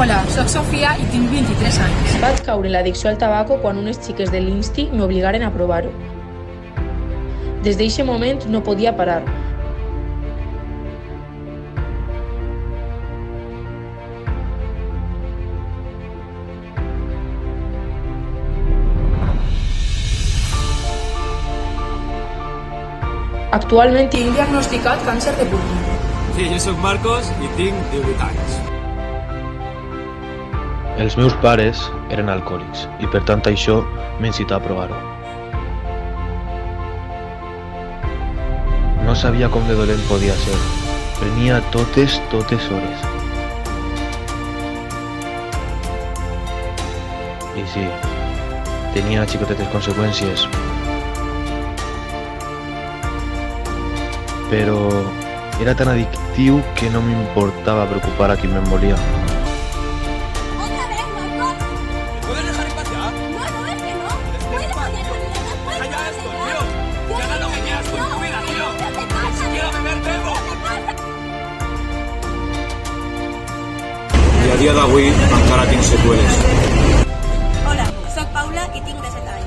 Hola, soc Sofia i tinc 23 anys. Vaig caure en l'addicció al tabaco quan unes xiques de l'Insti m'obligaren a provar-ho. Des d'eixe moment no podia parar. Actualment tinc diagnosticat càncer de pulmó. Sí, jo sóc Marcos i tinc 18 anys. Els meus pares eren alcohòlics i per tant això m'incità a provar-ho. No sabia com de dolent podia ser. Prenia totes hores. I sí, tenia xicotetes conseqüències. Però era tan addictiu que no m'importava preocupar a qui me'n volia. ¡Otra vez, Marcos! ¿Me puedes dejar en paz ya? No, no, es que no. ¿Puedes poner con libertad? ¿Puedes Deja ya esto, poner tío. Yo Que hagas lo que quieras con tu vida, tío. ¿Qué te pasa? Si quiero beber, bebo. ¿Qué te pasa? I a dia d'avui encara tinc seqüeles. Hola, sóc Paula i tinc 17 anys.